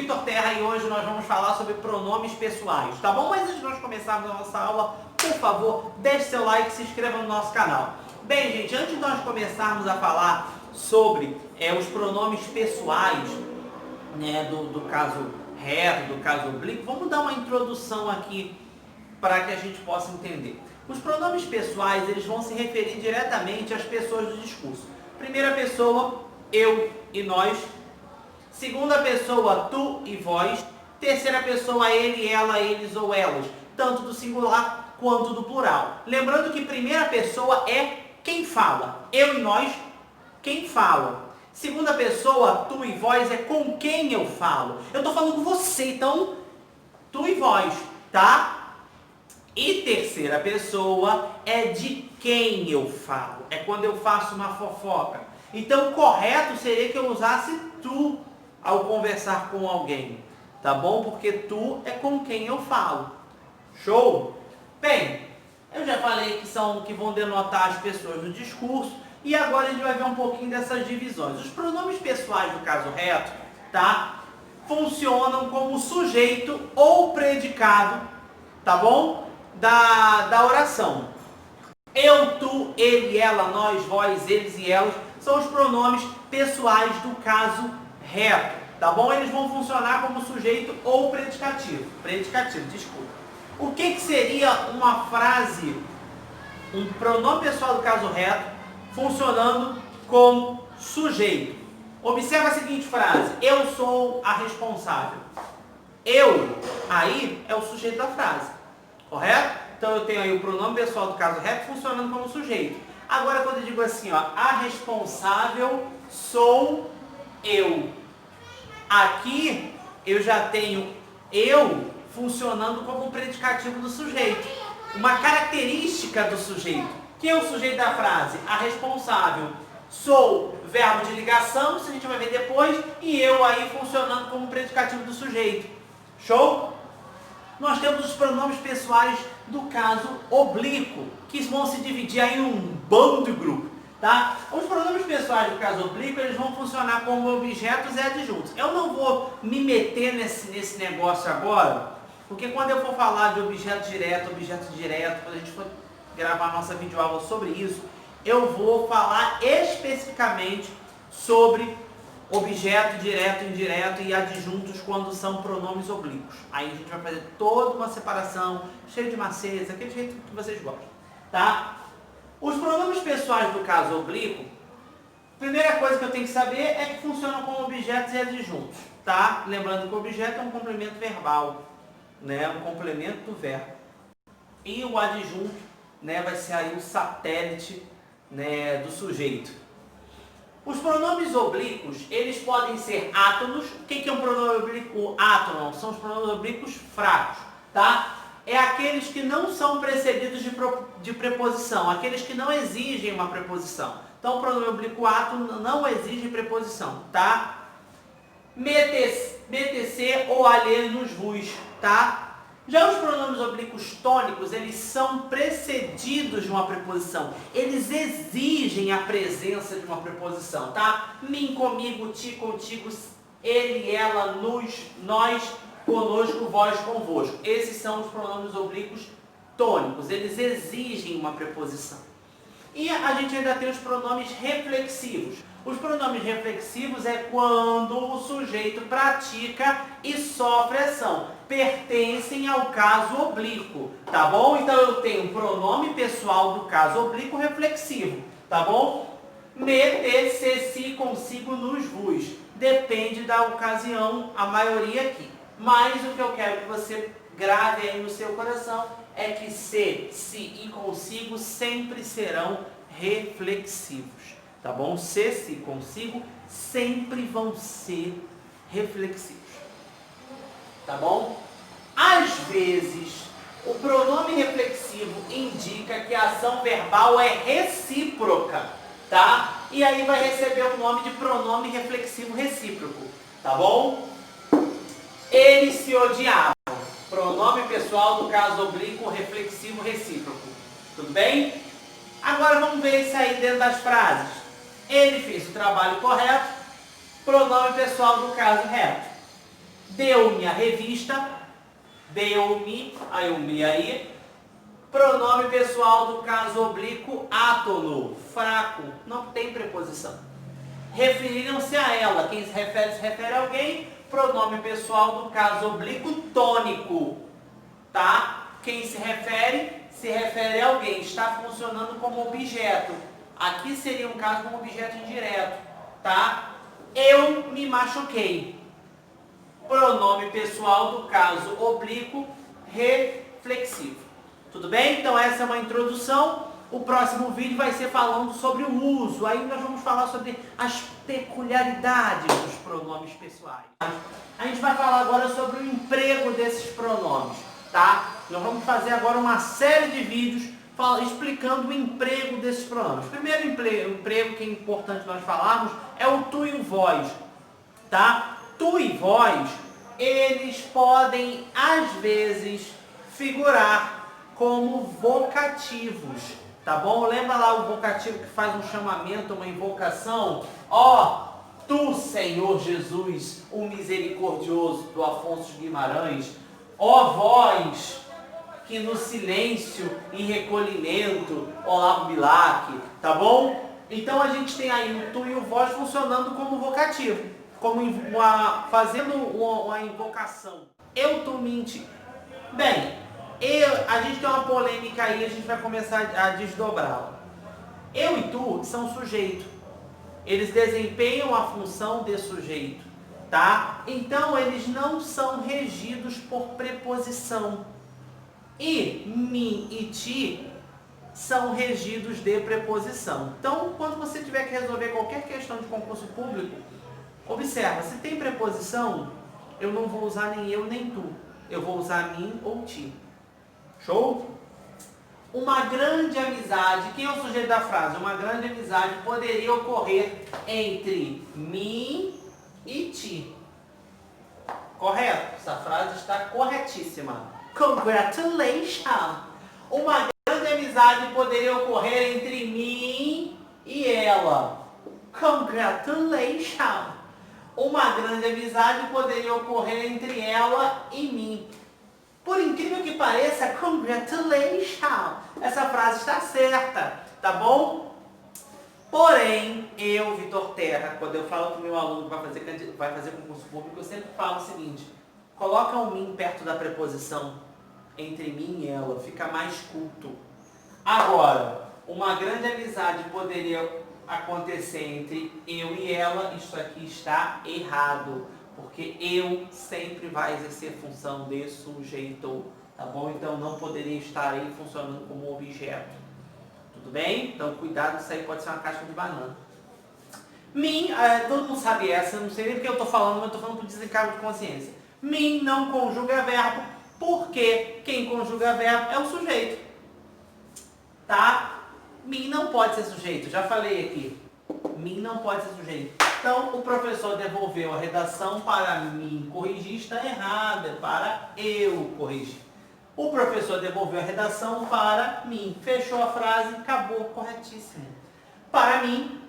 Vitor Terra e hoje nós vamos falar sobre pronomes pessoais, tá bom? Mas antes de nós começarmos a nossa aula, por favor, deixe seu like e se inscreva no nosso canal. Bem, gente, antes de nós começarmos a falar sobre os pronomes pessoais, né, do caso reto, do caso oblíquo, vamos dar uma introdução aqui para que a gente possa entender. Os pronomes pessoais, eles vão se referir diretamente às pessoas do discurso. Primeira pessoa, eu e nós. Segunda pessoa, tu e vós. Terceira pessoa, ele, ela, eles ou elas, tanto do singular quanto do plural. Lembrando que primeira pessoa é quem fala. Eu e nós, quem fala. Segunda pessoa, tu e vós, é com quem eu falo. Eu estou falando com você, então, tu e vós, tá? E terceira pessoa é de quem eu falo. É quando eu faço uma fofoca. Então, o correto seria que eu usasse tu ao conversar com alguém, tá bom? Porque tu é com quem eu falo. Show? Bem, eu já falei que vão denotar as pessoas do discurso e agora a gente vai ver um pouquinho dessas divisões. Os pronomes pessoais do caso reto, tá? Funcionam como sujeito ou predicado, tá bom? Da oração. Eu, tu, ele, ela, nós, vós, eles e elas são os pronomes pessoais do caso reto, tá bom? Eles vão funcionar como sujeito ou predicativo. Predicativo, desculpa. O que seria uma frase, um pronome pessoal do caso reto, funcionando como sujeito? Observa a seguinte frase: eu sou a responsável. Eu, aí, é o sujeito da frase, correto? Então eu tenho aí o pronome pessoal do caso reto funcionando como sujeito. Agora quando eu digo assim, ó, a responsável sou eu. Aqui eu já tenho eu funcionando como predicativo do sujeito. Uma característica do sujeito. Quem é o sujeito da frase? A responsável. Sou verbo de ligação, isso a gente vai ver depois, e eu aí funcionando como predicativo do sujeito. Show? Nós temos os pronomes pessoais do caso oblíquo, que vão se dividir aí em um bando de grupo, tá? Os pronomes pessoais do caso oblíquo, eles vão funcionar como objetos e adjuntos. Eu não vou me meter nesse negócio agora, porque quando eu for falar de objeto direto, quando a gente for gravar nossa videoaula sobre isso, eu vou falar especificamente sobre objeto, direto, indireto e adjuntos quando são pronomes oblíquos. Aí a gente vai fazer toda uma separação, cheio de macetes, aquele jeito que vocês gostam, tá? Os pronomes pessoais do caso oblíquo, primeira coisa que eu tenho que saber é que funcionam como objetos e adjuntos, tá? Lembrando que o objeto é um complemento verbal, né? Um complemento do verbo. E o adjunto, né, vai ser aí o satélite, né, do sujeito. Os pronomes oblíquos, eles podem ser átonos. O que é um pronome oblíquo átono? São os pronomes oblíquos fracos, tá? É aqueles que não são precedidos de preposição, aqueles que não exigem uma preposição. Então, o pronome oblíquo átono não exige preposição, tá? Meter-se ou alhenos vos, tá? Já os pronomes oblíquos tônicos, eles são precedidos de uma preposição. Eles exigem a presença de uma preposição, tá? Mim, comigo, ti, contigo, ele, ela, nos, nós, conosco, vós, convosco. Esses são os pronomes oblíquos tônicos. Eles exigem uma preposição. E a gente ainda tem os pronomes reflexivos. Os pronomes reflexivos é quando o sujeito pratica e sofre ação. Pertencem ao caso oblíquo, tá bom? Então eu tenho um pronome pessoal do caso oblíquo reflexivo, tá bom? Meter, se, si, consigo, nos, vos. Depende da ocasião, a maioria aqui. Mas o que eu quero que você grave aí no seu coração é que se, e consigo sempre serão reflexivos. Tá bom? Se, consigo, sempre vão ser reflexivos. Tá bom? Às vezes, o pronome reflexivo indica que a ação verbal é recíproca, tá? E aí vai receber o nome de pronome reflexivo recíproco, tá bom? Eles se odiavam. Pronome pessoal do caso oblíquo reflexivo recíproco. Tudo bem? Agora vamos ver isso aí dentro das frases. Ele fez o trabalho correto, pronome pessoal do caso reto. Deu-me a revista, deu-me, aí o me aí. Pronome pessoal do caso oblíquo, átono, fraco, não tem preposição. Referiram-se a ela, quem se refere a alguém. Pronome pessoal do caso oblíquo, tônico, tá? Quem se refere a alguém, está funcionando como objeto. Aqui seria um caso como objeto indireto, tá? Eu me machuquei. Pronome pessoal do caso oblíquo, reflexivo. Tudo bem? Então essa é uma introdução. O próximo vídeo vai ser falando sobre o uso. Aí nós vamos falar sobre as peculiaridades dos pronomes pessoais. A gente vai falar agora sobre o emprego desses pronomes, tá? Nós vamos fazer agora uma série de vídeos explicando o emprego desses pronomes. O primeiro emprego que é importante nós falarmos é o tu e o vós, tá? Tu e vós, eles podem às vezes figurar como vocativos, tá bom? Lembra lá o vocativo que faz um chamamento, uma invocação? Ó, tu, Senhor Jesus, o misericordioso, do Afonso de Guimarães, ó vós, que no silêncio e recolhimento, Olavo Bilac, tá bom? Então a gente tem aí o tu e o vós funcionando como vocativo, como fazendo uma invocação. Eu, tu, mente. Bem, a gente tem uma polêmica aí, a gente vai começar a desdobrá-la. Eu e tu são sujeito. Eles desempenham a função de sujeito, tá? Então eles não são regidos por preposição. E mim e ti são regidos de preposição. Então, quando você tiver que resolver qualquer questão de concurso público, observa, se tem preposição, eu não vou usar nem eu nem tu. Eu vou usar mim ou ti. Show? Uma grande amizade, quem é o sujeito da frase? Uma grande amizade poderia ocorrer entre mim e ti. Correto? Essa frase está corretíssima. Congratulations! Uma grande amizade poderia ocorrer entre mim e ela. Congratulations! Uma grande amizade poderia ocorrer entre ela e mim. Por incrível que pareça, congratulations! Essa frase está certa, tá bom? Porém, eu, Vitor Terra, quando eu falo com o meu aluno que vai fazer concurso público, eu sempre falo o seguinte: coloca o mim perto da preposição entre mim e ela, fica mais culto. Agora, uma grande amizade poderia acontecer entre eu e ela, isso aqui está errado, porque eu sempre vai exercer função de sujeito, tá bom? Então não poderia estar aí funcionando como objeto. Tudo bem? Então cuidado, isso aí pode ser uma casca de banana. Mim, todo mundo sabe essa, não sei nem porque eu estou falando, mas eu estou falando por desencargo de consciência. Mim não conjuga verbo, porque quem conjuga verbo é o sujeito. Tá? Mim não pode ser sujeito, já falei aqui. Mim não pode ser sujeito. Então, o professor devolveu a redação para mim corrigir, está errado, é para eu corrigir. O professor devolveu a redação para mim, fechou a frase, acabou, corretíssimo. Para mim,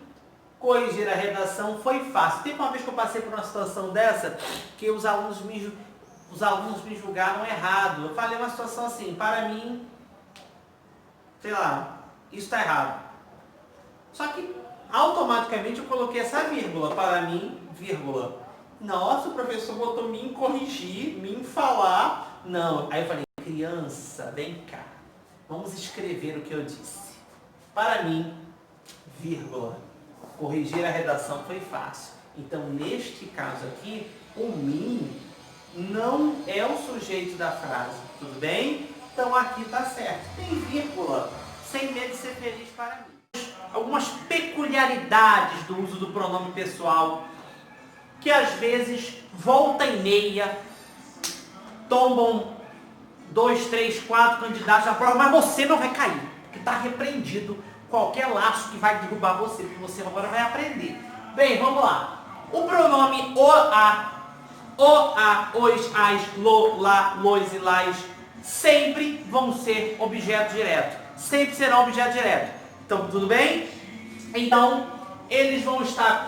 corrigir a redação foi fácil. Tem uma vez que eu passei por uma situação dessa, que os alunos me julgaram errado. Eu falei uma situação assim, para mim, sei lá, isso está errado. Só que automaticamente eu coloquei essa vírgula, para mim, vírgula. Nossa, o professor botou mim corrigir, mim falar. Não, aí eu falei, criança, vem cá, vamos escrever o que eu disse. Para mim, vírgula, corrigir a redação foi fácil. Então, neste caso aqui, o mim não é o sujeito da frase, tudo bem? Então aqui está certo. Tem vírgula, sem medo de ser feliz para mim. Algumas peculiaridades do uso do pronome pessoal, que às vezes, volta e meia, tombam 2, 3, 4 candidatos na prova, mas você não vai cair, porque está repreendido qualquer laço que vai derrubar você, porque você agora vai aprender. Bem, vamos lá. O pronome o, a, os, as, lo, lá, los e las sempre vão ser objeto direto. Sempre serão objeto direto. Então, tudo bem? Então, eles vão estar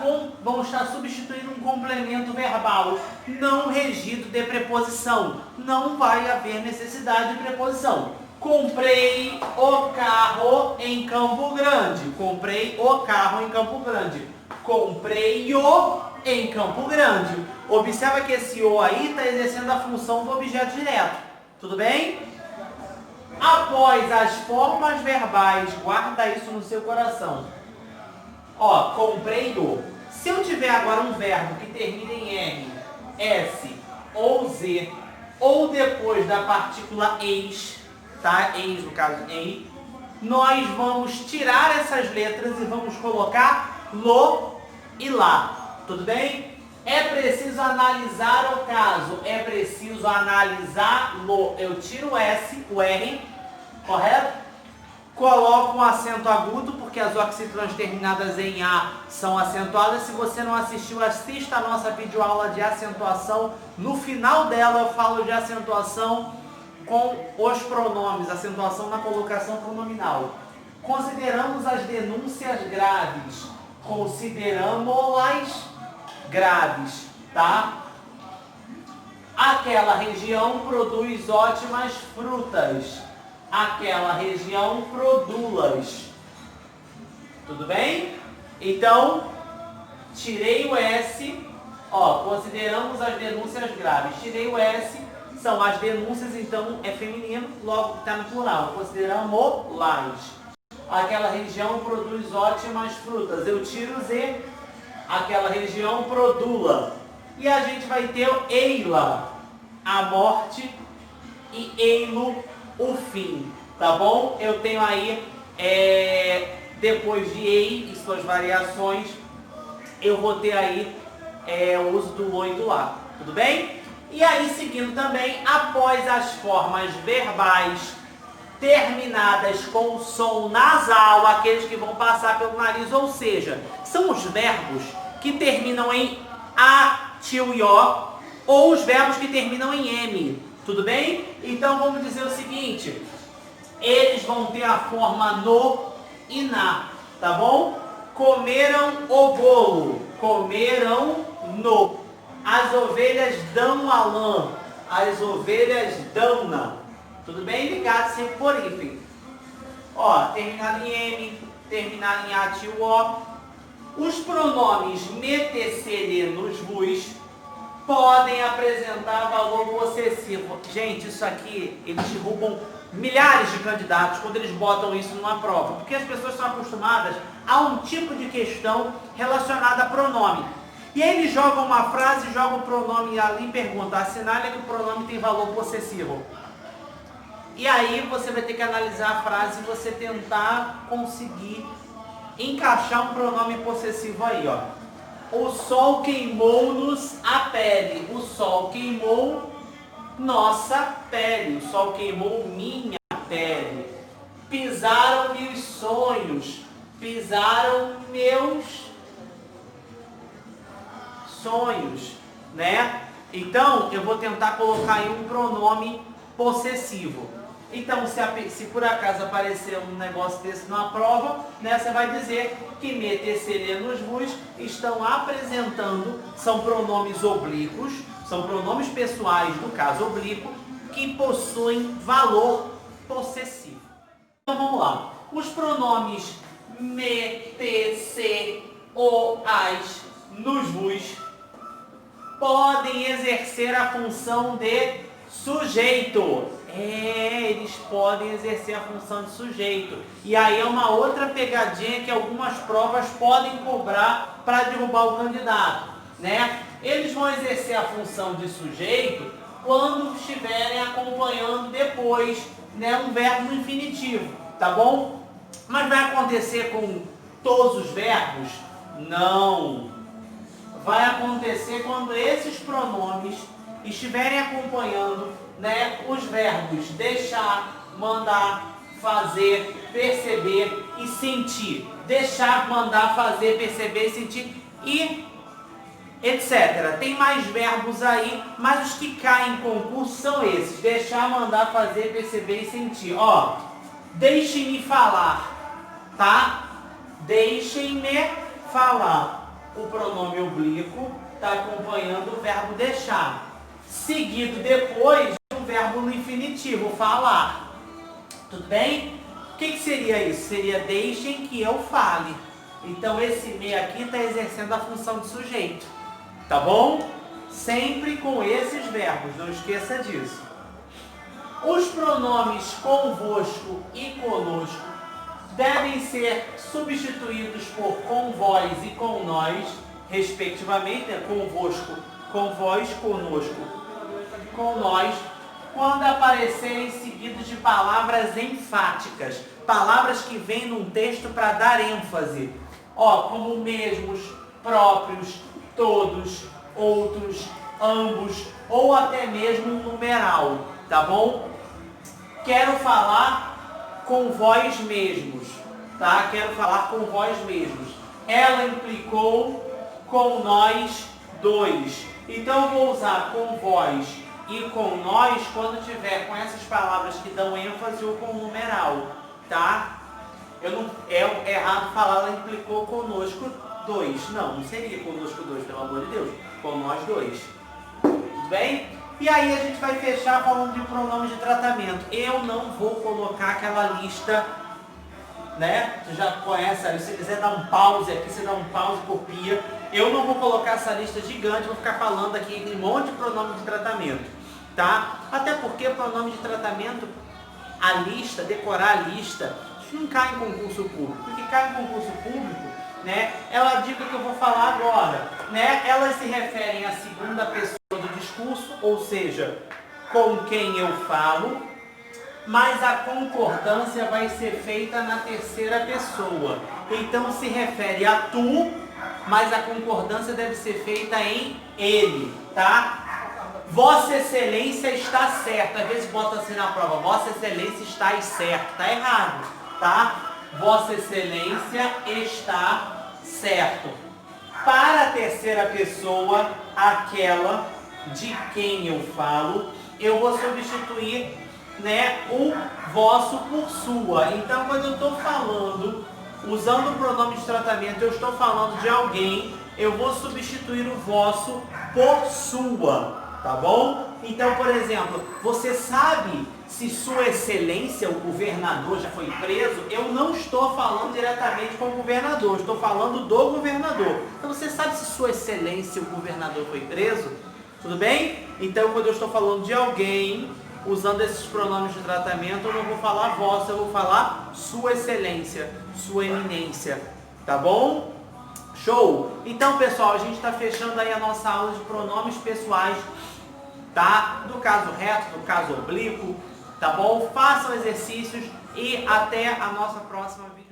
substituindo um complemento verbal não regido de preposição. Não vai haver necessidade de preposição. Comprei o carro em Campo Grande. Comprei o carro em Campo Grande. Comprei-o em Campo Grande. Observa que esse o aí está exercendo a função do objeto direto. Tudo bem? Após as formas verbais, guarda isso no seu coração. Ó, comprei-o. Se eu tiver agora um verbo que termina em R, S ou Z, ou depois da partícula eis, tá? Eis, no caso, em, nós vamos tirar essas letras e vamos colocar lo e lá. Tudo bem? É preciso analisar o caso. É preciso analisá-lo. Eu tiro o S, o R, correto? Coloco um acento agudo, porque as oxitrans terminadas em A são acentuadas. Se você não assistiu, assista a nossa videoaula de acentuação. No final dela eu falo de acentuação com os pronomes, acentuação na colocação pronominal. Consideramos as denúncias graves. Consideramos-las graves, tá? Aquela região produz ótimas frutas. Aquela região produz. Tudo bem? Então, tirei o S. Ó, consideramos as denúncias graves. Tirei o S, são as denúncias, então é feminino, logo está no plural. Consideramos-las. Aquela região produz ótimas frutas. Eu tiro o Z. Aquela região produla. E a gente vai ter o eila, a morte, e eilo, o fim, tá bom? Eu tenho aí, depois de ei e suas variações, eu vou ter aí o uso do lo e do lá, tudo bem? E aí, seguindo também, após as formas verbais terminadas com som nasal, aqueles que vão passar pelo nariz, ou seja, são os verbos que terminam em a, tio e ó, ou os verbos que terminam em m. Tudo bem? Então vamos dizer o seguinte, eles vão ter a forma no e na, tá bom? Comeram o bolo, comeram no. As ovelhas dão a lã, as ovelhas dão-na. Tudo bem? Ligado sempre por hífen. Ó, terminado em M, terminado em A, tio, ó. Os pronomes me, te, se, lhe, nos, vos podem apresentar valor possessivo. Gente, isso aqui, eles derrubam milhares de candidatos quando eles botam isso numa prova. Porque as pessoas estão acostumadas a um tipo de questão relacionada a pronome. E aí eles jogam uma frase, jogam o pronome ali e perguntam, assinale que o pronome tem valor possessivo. E aí você vai ter que analisar a frase e você tentar conseguir encaixar um pronome possessivo aí, ó. O sol queimou-nos a pele. O sol queimou nossa pele. O sol queimou minha pele. Pisaram-me os sonhos. Pisaram meus sonhos, né? Então, eu vou tentar colocar aí um pronome possessivo. Então, se por acaso aparecer um negócio desse numa prova, né, você vai dizer que me, te, se, lhe, nos, vos estão apresentando, são pronomes oblíquos, são pronomes pessoais, no caso oblíquo, que possuem valor possessivo. Então, vamos lá. Os pronomes me, te, se, o, as, nos, vos podem exercer a função de sujeito. Eles podem exercer a função de sujeito. E aí é uma outra pegadinha que algumas provas podem cobrar para derrubar o candidato, né? Eles vão exercer a função de sujeito quando estiverem acompanhando depois, né, um verbo no infinitivo, tá bom? Mas vai acontecer com todos os verbos? Não. Vai acontecer quando esses pronomes estiverem acompanhando, né, os verbos deixar, mandar, fazer, perceber e sentir. Deixar, mandar, fazer, perceber, sentir e etc. Tem mais verbos aí, mas os que caem em concurso são esses. Deixar, mandar, fazer, perceber e sentir. Ó, deixem-me falar, tá? Deixem-me falar. O pronome oblíquo está acompanhando o verbo deixar. Seguido depois do verbo no infinitivo, falar. Tudo bem? O que seria isso? Seria deixem que eu fale. Então esse me aqui está exercendo a função de sujeito. Tá bom? Sempre com esses verbos, não esqueça disso. Os pronomes convosco e conosco devem ser substituídos por com vós e com nós, respectivamente, né? Convosco, com vós, conosco, com nós, quando aparecerem seguidos de palavras enfáticas, palavras que vêm num texto para dar ênfase, como mesmos, próprios, todos, outros, ambos, ou até mesmo um numeral, tá bom? Quero falar com vós mesmos, tá? Quero falar com vós mesmos. Ela implicou com nós dois. Então eu vou usar com vós e com nós quando tiver com essas palavras que dão ênfase ou com numeral, tá? É errado falar ela implicou conosco dois. Não seria conosco dois, pelo amor de Deus. Com nós dois. Tudo bem? E aí a gente vai fechar falando de pronomes de tratamento. Eu não vou colocar aquela lista, né? Você já conhece, se você quiser dar um pause aqui, você dá um pause, copia. Eu não vou colocar essa lista gigante, vou ficar falando aqui de um monte de pronome de tratamento, tá? Até porque pronome de tratamento, a lista, decorar a lista, isso não cai em concurso público. Porque cai em concurso público, né? É a dica que eu vou falar agora, né? Elas se referem à segunda pessoa do discurso, ou seja, com quem eu falo, mas a concordância vai ser feita na terceira pessoa. Então se refere a tu, mas a concordância deve ser feita em ele, tá? Vossa Excelência está certo. Às vezes bota assim na prova, Vossa Excelência está certo. Tá errado, tá? Vossa Excelência está certo. Para a terceira pessoa, aquela de quem eu falo, eu vou substituir, né, o vosso por sua. Então, quando eu estou falando, usando o pronome de tratamento, eu estou falando de alguém, eu vou substituir o vosso por sua, tá bom? Então, por exemplo, você sabe se Sua Excelência, o governador, já foi preso? Eu não estou falando diretamente com o governador, estou falando do governador. Então, você sabe se Sua Excelência, o governador, foi preso? Tudo bem? Então, quando eu estou falando de alguém, usando esses pronomes de tratamento, eu não vou falar vossa, eu vou falar Sua Excelência, Sua Eminência. Tá bom? Show? Então, pessoal, a gente está fechando aí a nossa aula de pronomes pessoais, tá? Do caso reto, do caso oblíquo, tá bom? Façam exercícios e até a nossa próxima vídeo.